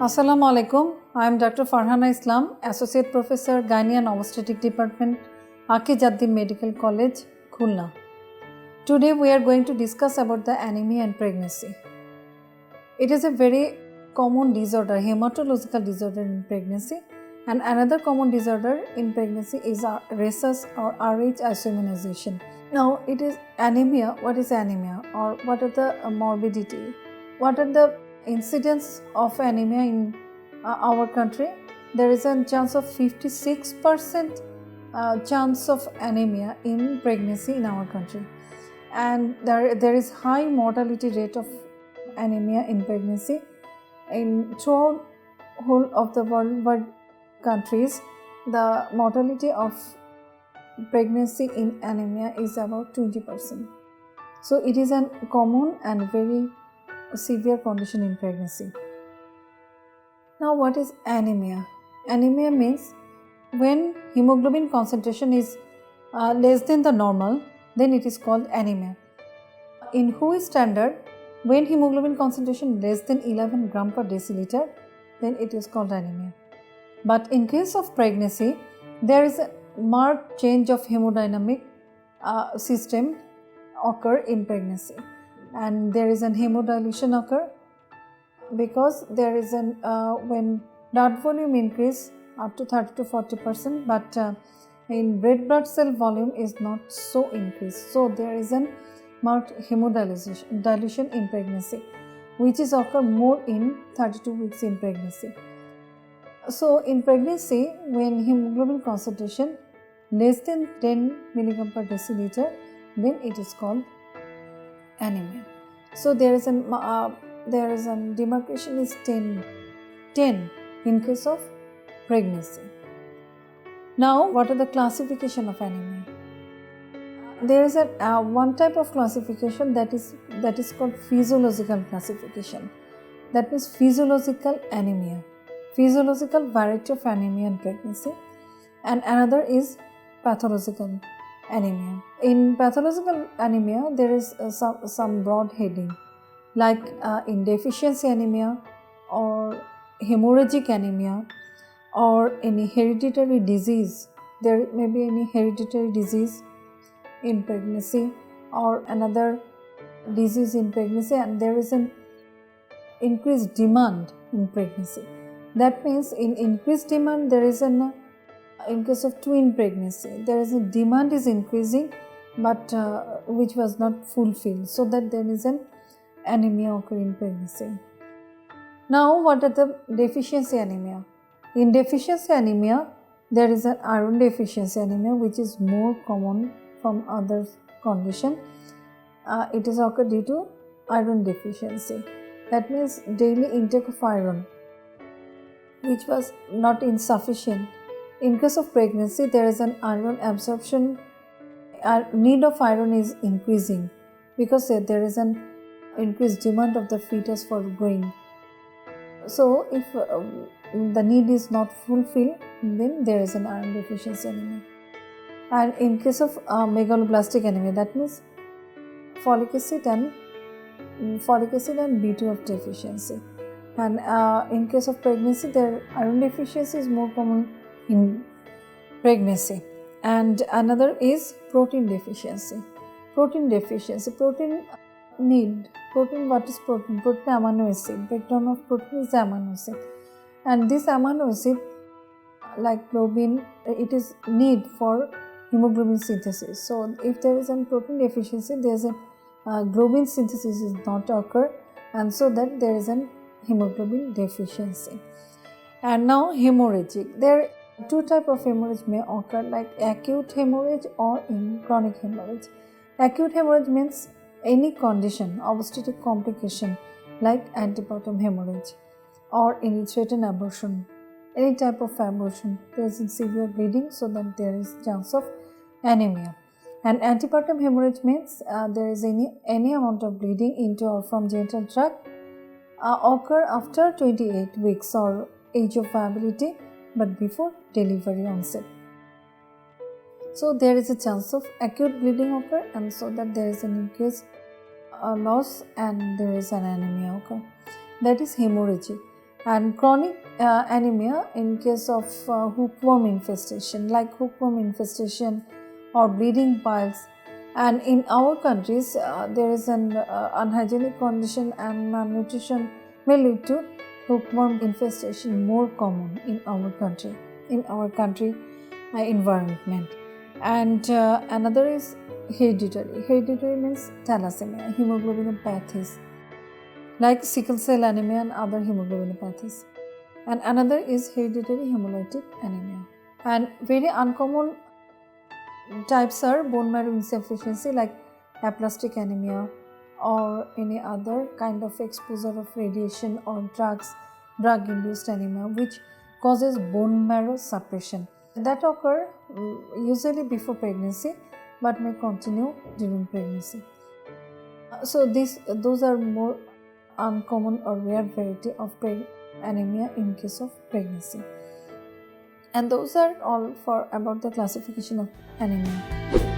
Assalamu alaikum. I am Dr. Farhana Islam, Associate Professor, Gynae and Obstetric Department, Aki Jaddi Medical College, Khulna. Today we are going to discuss about the anemia and pregnancy. It is a very common disorder, hematological disorder in pregnancy, and another common disorder in pregnancy is rhesus or Rh isoimmunization. Now it is anemia. What is anemia, or what are the morbidity? What are the incidence of anemia in our country? There is a chance of 56% chance of anemia in pregnancy in our country, and there is high mortality rate of anemia in pregnancy in throughout whole of the world countries. The mortality of pregnancy in anemia is about 20%. So it is a common and very severe condition in pregnancy. Now what is anemia? Anemia means when hemoglobin concentration is less than the normal, then it is called anemia. In WHO standard, when hemoglobin concentration less than 11 gram per deciliter, then it is called anemia. But in case of pregnancy, there is a marked change of hemodynamic system occur in pregnancy, and there is an hemodilution occur because there is an when blood volume increase up to 30 to 40%, but in red blood cell volume is not so increased. So there is an marked hemodilution in pregnancy, which is occur more in 32 weeks in pregnancy. So in pregnancy, when hemoglobin concentration less than 10 milligram per deciliter, then it is called anemia. So there is a demarcation is 10 in case of pregnancy. Now what are the classification of anemia? There is a one type of classification that is called physiological classification. That means physiological anemia, physiological variety of anemia in pregnancy, and another is pathological anemia. In pathological anemia, there is some broad heading like in deficiency anemia or hemorrhagic anemia or any hereditary disease. There may be any hereditary disease in pregnancy or another disease in pregnancy, and there is an increased demand in pregnancy. That means in increased demand, there is an in case of twin pregnancy, there is a demand is increasing, but which was not fulfilled, so that there is an anemia occur in pregnancy. Now what are the deficiency anemia? In deficiency anemia, there is an iron deficiency anemia, which is more common from other condition. It is occurred due to iron deficiency. That means daily intake of iron, which was not insufficient. In case of pregnancy, there is an iron absorption, need of iron is increasing because there is an increased demand of the fetus for growing. So if the need is not fulfilled, then there is an iron deficiency anemia. And in case of megaloblastic anemia, that means folic acid and B12 deficiency. And in case of pregnancy, their iron deficiency is more common in pregnancy. And another is protein deficiency. Protein need. Protein, what is protein? Protein amino acid. Breakdown of protein is amino acid. And this amino acid, like globin, it is need for hemoglobin synthesis. So if there is a protein deficiency, there is a globin synthesis is not occur, and so that there is an hemoglobin deficiency. And now hemorrhagic. There are two types of hemorrhage may occur, like acute hemorrhage or in chronic hemorrhage. Acute hemorrhage means any condition, obstetric complication like antepartum hemorrhage or any threatened abortion, any type of abortion, there is severe bleeding, so that there is chance of anemia. And antepartum hemorrhage means there is any amount of bleeding into or from genital tract occur after 28 weeks or age of viability, but before delivery onset. So there is a chance of acute bleeding occur, and so that there is an increased loss and there is an anemia occur. That is hemorrhagic. and chronic anemia in case of hookworm infestation, like hookworm infestation or bleeding piles. And in our countries, there is an unhygienic condition and malnutrition may lead to hookworm infestation more common in our country, environment. And another is hereditary. Hereditary means thalassemia, hemoglobinopathies, like sickle cell anemia and other hemoglobinopathies. And another is hereditary hemolytic anemia. And very uncommon types are bone marrow insufficiency, like aplastic anemia, or any other kind of exposure of radiation or drug induced anemia, which causes bone marrow suppression that occur usually before pregnancy but may continue during pregnancy. So those are more uncommon or rare variety of anemia in case of pregnancy. And those are all for about the classification of anemia.